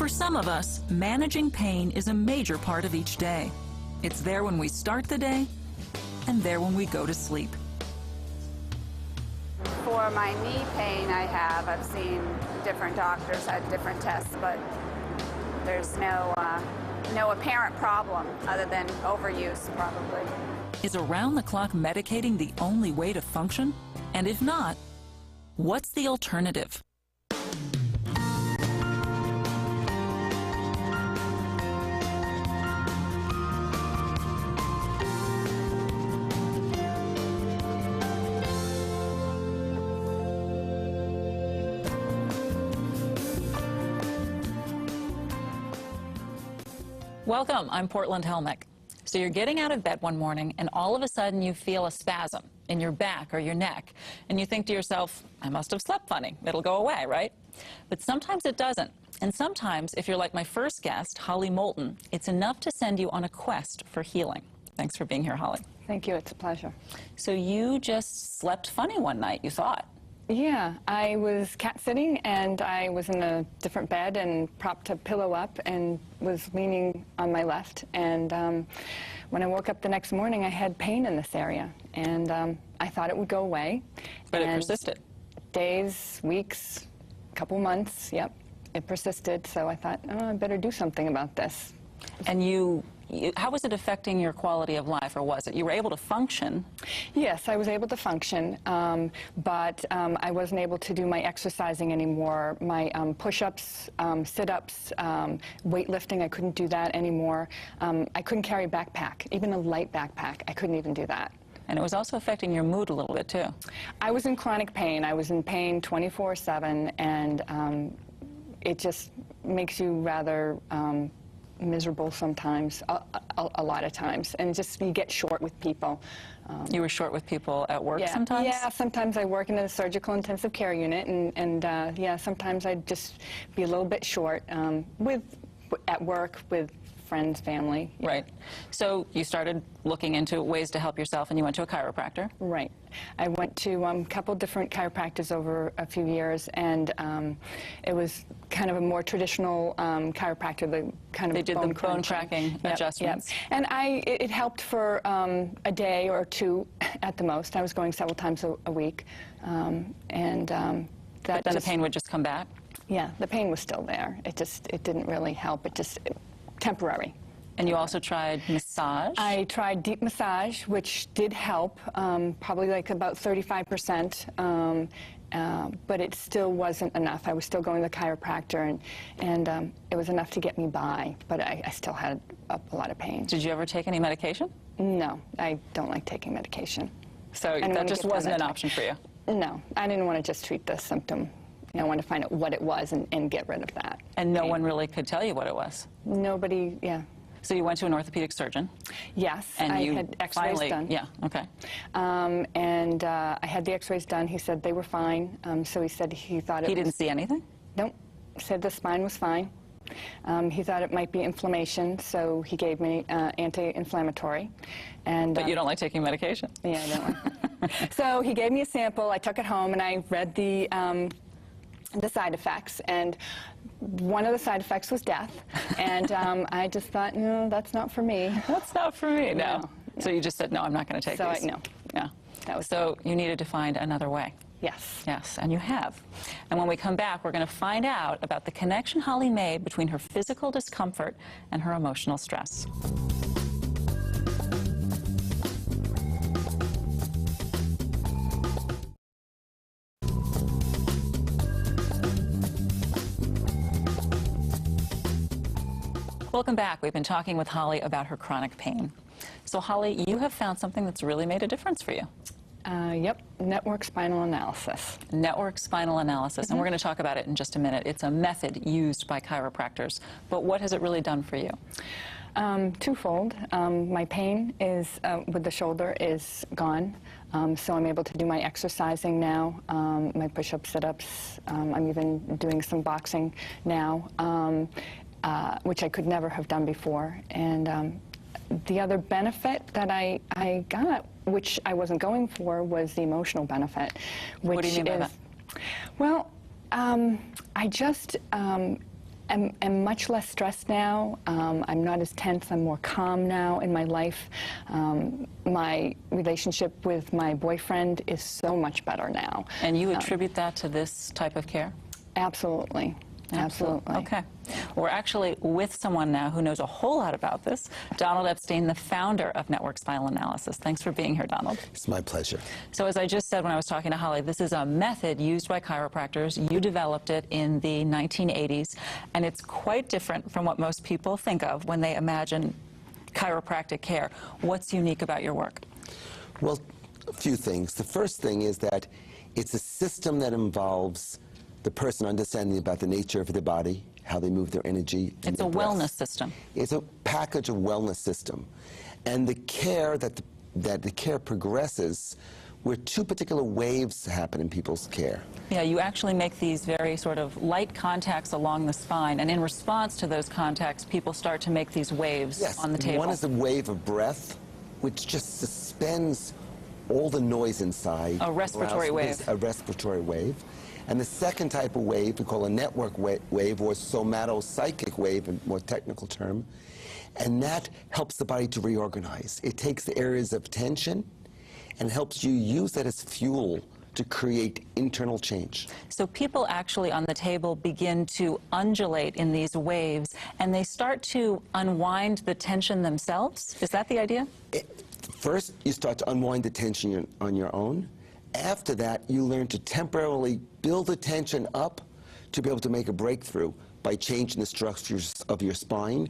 For some of us, managing pain is a major part of each day. It's there when we start the day and there when we go to sleep. For my knee pain I've seen different doctors, had different tests, but there's no apparent problem other than overuse, probably. Is around-the-clock medicating the only way to function? And if not, what's the alternative? Welcome, I'm Portland Helmick. So you're getting out of bed one morning and all of a sudden you feel a spasm in your back or your neck and you think to yourself, I must have slept funny, it'll go away, right? But sometimes it doesn't. And sometimes, if you're like my first guest, Holly Moulton, it's enough to send you on a quest for healing. Thanks for being here, Holly. Thank you, it's a pleasure. So you just slept funny one night, you thought. Yeah, I was cat sitting and I was in a different bed and propped a pillow up and was leaning on my left. And when I woke up the next morning, I had pain in this area. And I thought it would go away. But it persisted. Days, weeks, couple months, yep, it persisted. So I thought, oh, I better do something about this. And how was it affecting your quality of life, or was it? You were able to function. Yes, I was able to function, but I wasn't able to do my exercising anymore. My push-ups, sit-ups, weightlifting, I couldn't do that anymore. I couldn't carry a backpack, even a light backpack. I couldn't even do that. And it was also affecting your mood a little bit, too. I was in chronic pain. I was in pain 24/7, and it just makes you rather miserable sometimes, a lot of times, and just you get short with people. You were short with people at work sometimes? Yeah, sometimes I work in a surgical intensive care unit, and yeah, sometimes I'd just be a little bit short at work with friends, family. Yeah. Right. So you started looking into ways to help yourself, and you went to a chiropractor? Right. I went to a couple different chiropractors over a few years, and it was kind of a more traditional chiropractor. They did the bone cracking adjustments. Yep. And it helped for a day or two at the most. I was going several times a week, but then the pain would just come back? Yeah, the pain was still there. It didn't really help. Temporary. And you also tried massage? I tried deep massage, which did help, probably like about 35%, but it still wasn't enough. I was still going to the chiropractor, and it was enough to get me by, but I still had a lot of pain. Did you ever take any medication? No, I don't like taking medication. So that just wasn't an option for you? No, I didn't want to just treat the symptom. I wanted to find out what it was and get rid of that. And no one really could tell you what it was? Nobody, yeah. So you went to an orthopedic surgeon? Yes, and I had x-rays done. Yeah, okay. And I had the x-rays done. He said they were fine. So he said he thought He didn't see anything? Nope. Said the spine was fine. He thought it might be inflammation, so he gave me anti-inflammatory. But you don't like taking medication? Yeah, I don't like. So he gave me a sample. I took it home, and I read the side effects, and one of the side effects was death, and I just thought, no, that's not for me. That's not for me, no. So you just said, no, I'm not going to take these. No. Yeah. That was so you needed to find another way. Yes. Yes, and you have. And when we come back, we're going to find out about the connection Holly made between her physical discomfort and her emotional stress. Welcome back. We've been talking with Holly about her chronic pain. So Holly, you have found something that's really made a difference for you. Yep, network spinal analysis. Network spinal analysis, and we're going to talk about it in just a minute. It's a method used by chiropractors, but what has it really done for you? Twofold. My pain is with the shoulder is gone, so I'm able to do my exercising now, my push-ups, sit-ups. I'm even doing some boxing now, which I could never have done before. And the other benefit that I got, which I wasn't going for, was the emotional benefit. Which what do you mean by that? Well, I just am much less stressed now. I'm not as tense. I'm more calm now in my life. My relationship with my boyfriend is so much better now. And you attribute that to this type of care? Absolutely. Absolutely. Okay. We're actually with someone now who knows a whole lot about this, Donald Epstein, the founder of Network Spinal Analysis. Thanks for being here, Donald. It's my pleasure. So as I just said when I was talking to Holly, this is a method used by chiropractors. You developed it in the 1980s, and it's quite different from what most people think of when they imagine chiropractic care. What's unique about your work? Well, a few things. The first thing is that it's a system that involves the person understanding about the nature of their body, how they move their energy. It's a wellness system. It's a package of wellness system. And the care that the care progresses where two particular waves happen in people's care. Yeah, you actually make these very sort of light contacts along the spine, and in response to those contacts, people start to make these waves on the table. One is a wave of breath, which just suspends all the noise inside. A respiratory wave. A respiratory wave. And the second type of wave we call a network wave, or somatopsychic wave in more technical term, and that helps the body to reorganize. It takes the areas of tension and helps you use that as fuel to create internal change. So people actually on the table begin to undulate in these waves, and they start to unwind the tension themselves? Is that the idea? First, you start to unwind the tension on your own. After that, you learn to temporarily build the tension up to be able to make a breakthrough by changing the structures of your spine,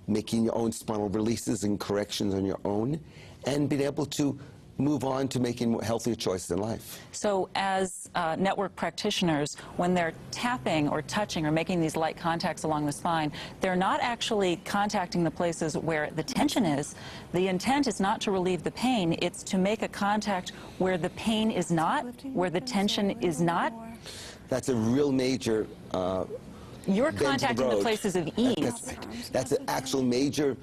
making your own spinal releases and corrections on your own, and being able to move on to making healthier choices in life. So as network practitioners, when they're tapping or touching or making these light contacts along the spine, they're not actually contacting the places where the tension is. The intent is not to relieve the pain, it's to make a contact where the pain is not, where the tension is not. That's a real major You're contacting the places of ease. That's right. That's an actual major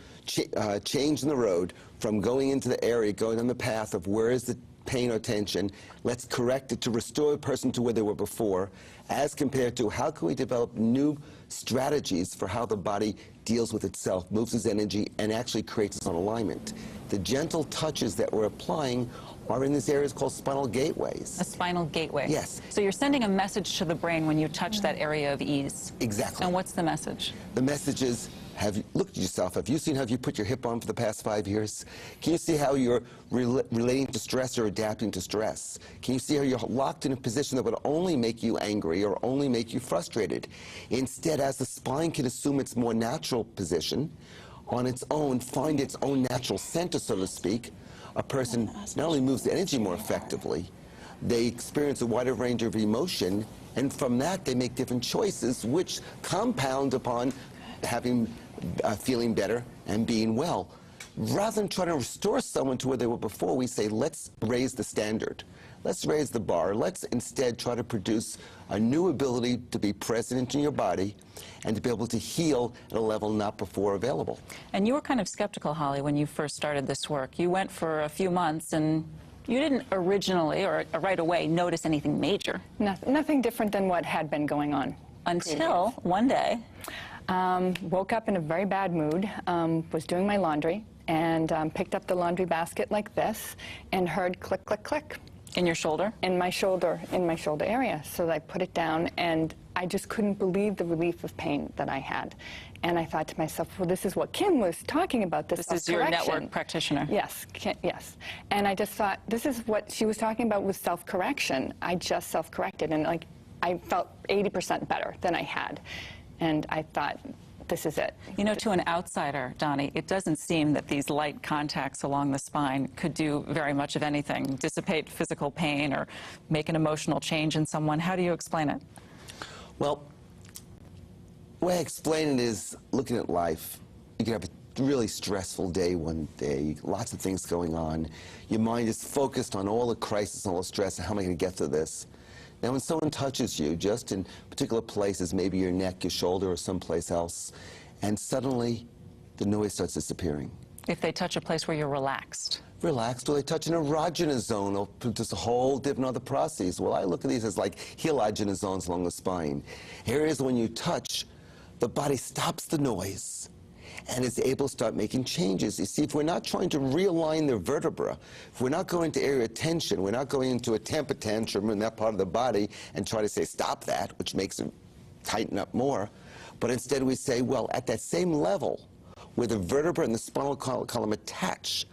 change in the road from going into the area, going on the path of where is the pain or tension. Let's correct it to restore a person to where they were before, as compared to how can we develop new strategies for how the body deals with itself, moves its energy, and actually creates its own alignment. The gentle touches that we're applying are in these areas called spinal gateways. A spinal gateway. Yes. So you're sending a message to the brain when you touch that area of ease. Exactly. And what's the message? The message is, have you looked at yourself? Have you seen how you put your hip on for the past 5 years? Can you see how you're relating to stress or adapting to stress? Can you see how you're locked in a position that would only make you angry or only make you frustrated? Instead, as the spine can assume its more natural position, on its own, find its own natural center, so to speak, a person not only moves the energy more effectively, they experience a wider range of emotion, and from that they make different choices which compound upon feeling better and being well. Rather than trying to restore someone to where they were before, we say, let's raise the standard. Let's raise the bar. Let's instead try to produce a new ability to be present in your body and to be able to heal at a level not before available. And you were kind of skeptical, Holly, when you first started this work. You went for a few months and you didn't originally or right away notice anything major. Nothing different than what had been going on. Until one day. Woke up in a very bad mood, was doing my laundry, and picked up the laundry basket like this and heard click, click, click. In your shoulder? In my shoulder area. So I put it down, and I just couldn't believe the relief of pain that I had. And I thought to myself, well, this is what Kim was talking about, this is your network practitioner. Yes, yes. And I just thought, this is what she was talking about with self-correction. I just self-corrected, and like I felt 80% better than I had. And I thought, this is it. You know, to an outsider, Donny, it doesn't seem that these light contacts along the spine could do very much of anything, dissipate physical pain or make an emotional change in someone. How do you explain it? Well, the way I explain it is looking at life. You can have a really stressful day one day, lots of things going on. Your mind is focused on all the crisis and all the stress and how am I going to get through this? Now, when someone touches you, just in particular places, maybe your neck, your shoulder, or someplace else, and suddenly the noise starts disappearing. If they touch a place where you're relaxed. Relaxed, or they touch an erogenous zone, or just a whole different other process. Well, I look at these as like helogenous zones along the spine. Areas when you touch, the body stops the noise and is able to start making changes. You see, if we're not trying to realign the vertebra, if we're not going to area of tension, we're not going into a temper tantrum in that part of the body and try to say, stop that, which makes it tighten up more, but instead we say, well, at that same level, where the vertebra and the spinal column attach,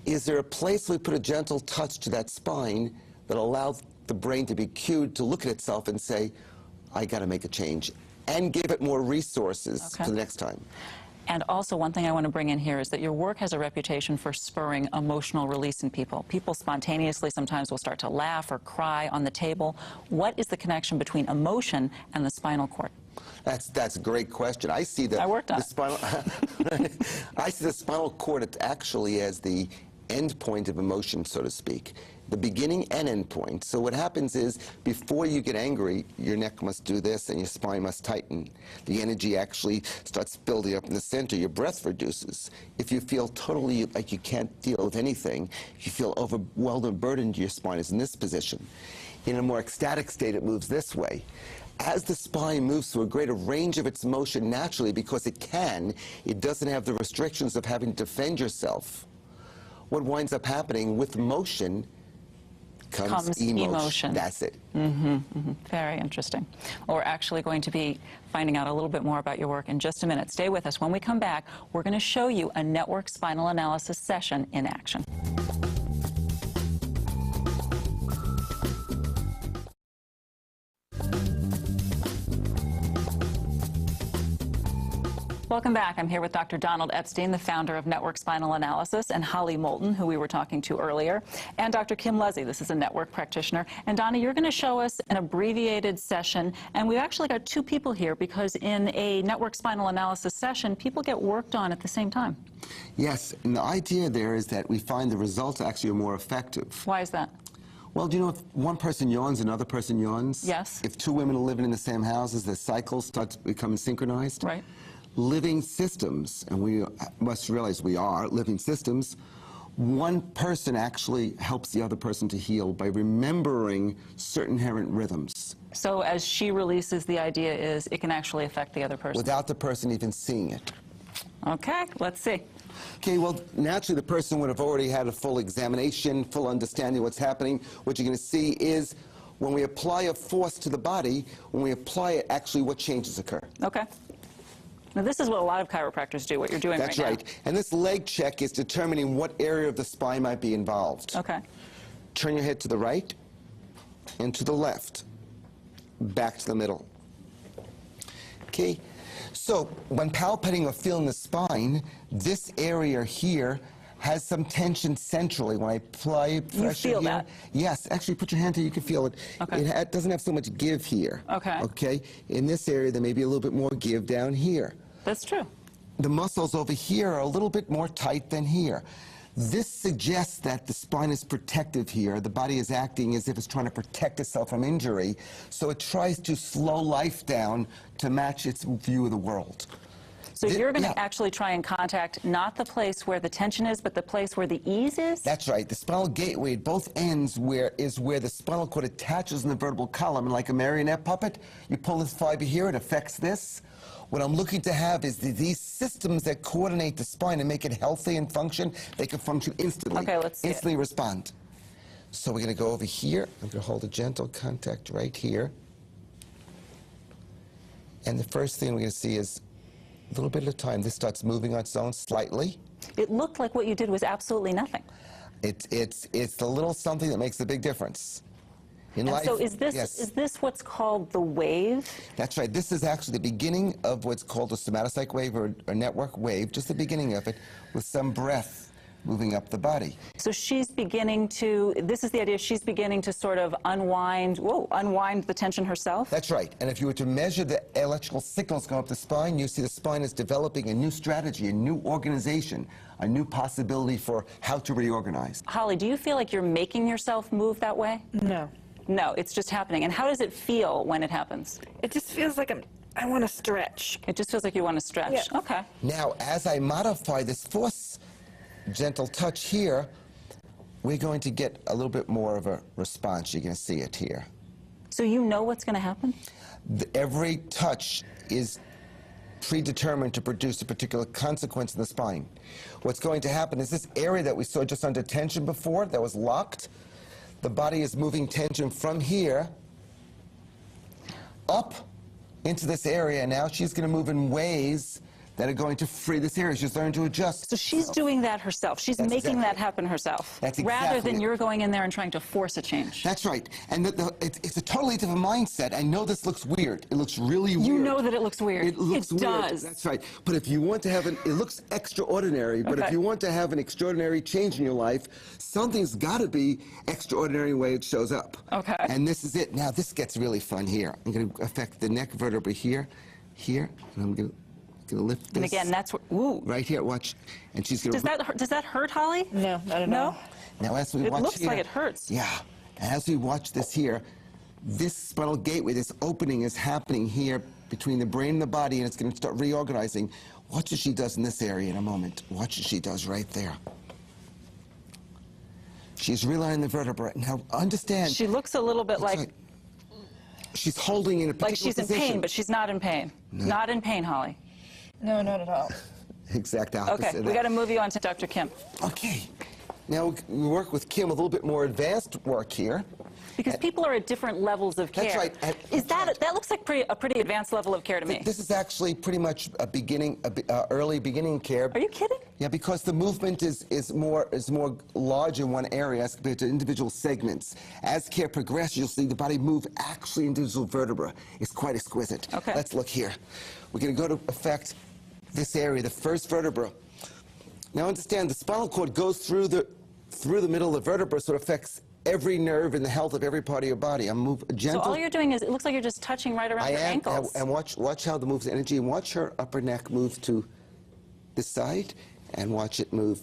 is there a place we put a gentle touch to that spine that allows the brain to be cued to look at itself and say, I got to make a change, and give it more resources for the next time. And also, one thing I want to bring in here is that your work has a reputation for spurring emotional release in people. People spontaneously sometimes will start to laugh or cry on the table. What is the connection between emotion and the spinal cord? That's a great question. I see the, I worked on the spinal I see the spinal cord actually as the end point of emotion, so to speak, the beginning and end point. So what happens is, before you get angry, your neck must do this and your spine must tighten. The energy actually starts building up in the center. Your breath reduces. If you feel totally like you can't deal with anything, if you feel overwhelmed and burdened, your spine is in this position. In a more ecstatic state, it moves this way. As the spine moves through a greater range of its motion naturally, because it can, it doesn't have the restrictions of having to defend yourself. What winds up happening with motion comes emotion. That's it. Very interesting. Well, we're actually going to be finding out a little bit more about your work in just a minute. Stay with us. When we come back, we're going to show you a network spinal analysis session in action. Welcome back. I'm here with Dr. Donald Epstein, the founder of Network Spinal Analysis, and Holly Moulton, who we were talking to earlier, and Dr. Kim Luzzi. This is a network practitioner. And Donny, you're going to show us an abbreviated session, and we've actually got two people here because in a network spinal analysis session, people get worked on at the same time. Yes, and the idea there is that we find the results actually are more effective. Why is that? Well, do you know if one person yawns, another person yawns? Yes. If two women are living in the same houses, their cycles start becoming synchronized? Right. Living systems, and we must realize we are living systems, one person actually helps the other person to heal by remembering certain inherent rhythms. So as she releases, the idea is it can actually affect the other person. Without the person even seeing it. Okay, let's see. Okay, well, naturally the person would have already had a full examination, full understanding of what's happening. What you're going to see is when we apply a force to the body, when we apply it, actually what changes occur. Okay. Now, this is what a lot of chiropractors do, what you're doing right now. That's right. And this leg check is determining what area of the spine might be involved. Okay. Turn your head to the right and to the left, back to the middle. Okay? So when palpating or feeling the spine, this area here has some tension centrally. When I apply pressure you feel here, that? Yes, actually put your hand here, you can feel it. Okay. It doesn't have so much give here. Okay. Okay? In this area, there may be a little bit more give down here. That's true. The muscles over here are a little bit more tight than here. This suggests that the spine is protective here. The body is acting as if it's trying to protect itself from injury, so it tries to slow life down to match its view of the world. So you're going to actually try and contact not the place where the tension is, but the place where the ease is? That's right. The spinal gateway at both ends is where the spinal cord attaches in the vertebral column. And like a marionette puppet, you pull this fiber here, it affects this. What I'm looking to have is these systems that coordinate the spine and make it healthy and function. They can function instantly. Okay, let's see instantly respond. So we're going to go over here. I'm going to hold a gentle contact right here. And the first thing we're going to see is a little bit at a time. This starts moving on its own slightly. It looked like what you did was absolutely nothing. It's the little something that makes the big difference. In and life, so is this what's called the wave? That's right. This is actually the beginning of what's called a somatosync wave or network wave, just the beginning of it, with some breath moving up the body. So she's beginning to, this is the idea, she's beginning to sort of unwind the tension herself? That's right. And if you were to measure the electrical signals going up the spine, you see the spine is developing a new strategy, a new organization, a new possibility for how to reorganize. Holly, do you feel like you're making yourself move that way? No. No, it's just happening. And how does it feel when it happens? It just feels like I want to stretch. It just feels like you want to stretch. Yeah. Okay. Now, as I modify this force, gentle touch here, we're going to get a little bit more of a response. You're going to see it here. So you know what's going to happen? Every touch is predetermined to produce a particular consequence in the spine. What's going to happen is this area that we saw just under tension before, that was locked, the body is moving tension from here up into this area. Now she's going to move in ways that are going to free this area. She's learning to adjust. So she's doing that herself. She's making that happen herself. That's rather exactly than it. you're going in there and trying to force a change. That's right. And it's a totally different mindset. I know this looks weird. It looks really weird. You know that it looks weird. It looks weird. Does. That's right. But if you want to have it looks extraordinary, but if you want to have an extraordinary change in your life, something's got to be extraordinary way it shows up. Okay. And this is it. Now this gets really fun here. I'm going to affect the neck vertebra here, and I'm going to lift this. And again, that's what, ooh. Right here, watch. And she's going to... Does that hurt, Holly? No, not at all. Now as we watch here... It looks like it hurts. Yeah. And as we watch this here, this spinal gateway, this opening is happening here between the brain and the body, and it's going to start reorganizing. Watch what she does in this area in a moment. Watch what she does right there. She's realigning the vertebra. Now, understand... She looks a little bit like... She's holding in a particular Like she's position. in pain, but she's not in pain. No. Not in pain, Holly. No, not at all. Exact opposite. Okay, of we that. got to move you on to Dr. Kim. Okay. Now, we work with Kim, a little bit more advanced work here. Because people are at different levels of care. That's right. Is that looks like a pretty advanced level of care to me. This is actually pretty much a early beginning care. Are you kidding? Yeah, because the movement is more large in one area as compared to individual segments. As care progresses, you'll see the body move actually individual vertebra. It's quite exquisite. Okay. Let's look here. We're going to go to affect this area, the first vertebra. Now understand, the spinal cord goes through the middle of the vertebra, so it affects every nerve and the health of every part of your body. I'm move gentle. So all you're doing is, it looks like you're just touching right around your ankles. And watch how the moves energy, and watch her upper neck move to this side, and watch it move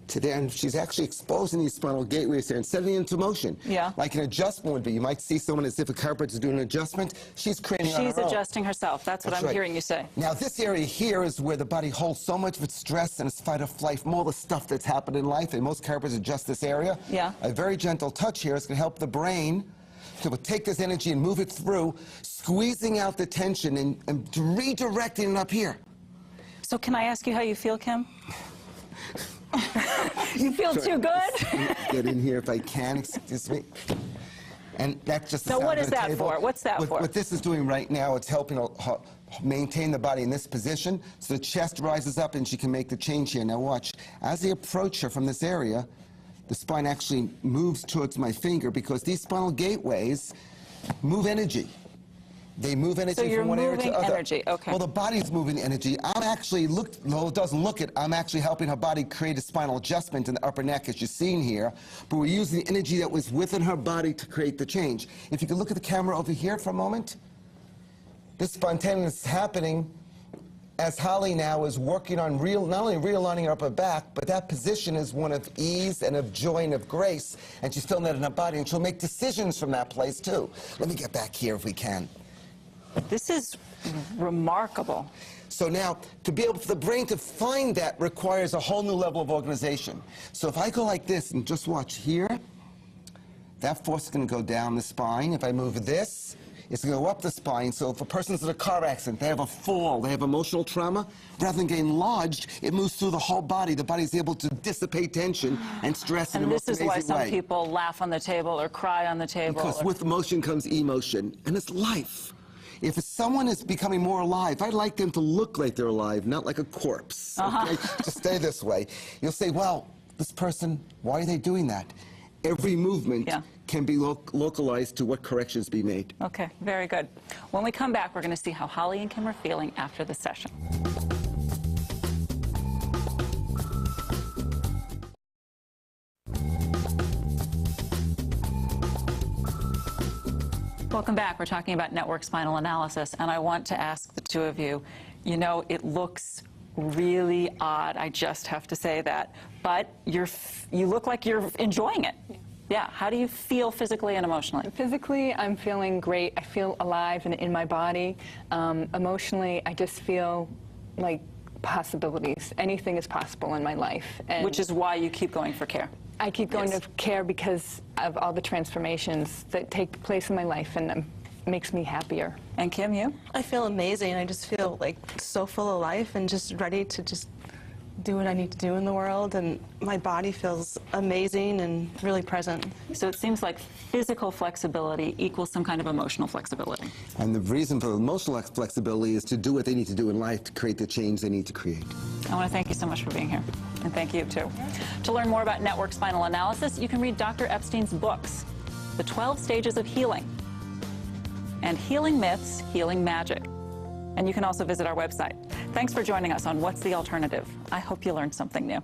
to there. And she's actually exposing these spinal gateways there and setting it into motion. Yeah. Like an adjustment would be. You might see someone as if a chiropractor is doing an adjustment. She's creating it on her own. Adjusting herself. That's what I'm hearing you say. Now, this area here is where the body holds so much of its stress and its fight or flight, more of the stuff that's happened in life, and most chiropractors adjust this area. Yeah. A very gentle touch here is going to help the brain to take this energy and move it through, squeezing out the tension and redirecting it up here. So can I ask you how you feel, Kim? You feel too good? Get in here if I can, excuse me. And that's just the So sound what of is the that table. for? What's that for? What this is doing right now, it's helping maintain the body in this position, so the chest rises up and she can make the change here. Now watch, as I approach her from this area, the spine actually moves towards my finger, because these spinal gateways move energy. They move energy from one area to the other. Energy. Okay. Well, the body's moving energy. I'm actually, no, it doesn't look it. I'm actually helping her body create a spinal adjustment in the upper neck, as you're seeing here. But we're using the energy that was within her body to create the change. If you could look at the camera over here for a moment. This spontaneous is happening as Holly now is working on not only realigning her upper back, but that position is one of ease and of joy and of grace. And she's feeling that in her body, and she'll make decisions from that place too. Let me get back here if we can. This is remarkable. So now, to be able for the brain to find that requires a whole new level of organization. So if I go like this and just watch here, that force is going to go down the spine. If I move this, it's going to go up the spine. So if a person's in a car accident, they have a fall, they have emotional trauma, rather than getting lodged, it moves through the whole body. The body's able to dissipate tension and stress in a most amazing way. And this is why some people laugh on the table or cry on the table. Because with emotion comes emotion, and it's life. If someone is becoming more alive, I'd like them to look like they're alive, not like a corpse. Okay? Just stay this way. You'll say, well, this person, why are they doing that? Every movement can be localized to what corrections be made. Okay, very good. When we come back, we're going to see how Holly and Kim are feeling after the session. Welcome back. We're talking about network spinal analysis, and I want to ask the two of you, you know, it looks really odd, I just have to say that, but you look like you're enjoying it. Yeah, how do you feel physically and emotionally? Physically, I'm feeling great. I feel alive and in my body. Emotionally, I just feel like possibilities. Anything is possible in my life. And which is why you keep going for care. I keep going to care because of all the transformations that take place in my life, and I'm makes me happier. And Kim, you? I feel amazing. I just feel like so full of life and just ready to just do what I need to do in the world, and my body feels amazing and really present. So it seems like physical flexibility equals some kind of emotional flexibility. And the reason for emotional flexibility is to do what they need to do in life to create the change they need to create. I want to thank you so much for being here. And thank you, too. To learn more about network spinal analysis, you can read Dr. Epstein's books, The 12 Stages of Healing, and Healing Myths, Healing Magic. And you can also visit our website. Thanks for joining us on What's the Alternative? I hope you learned something new.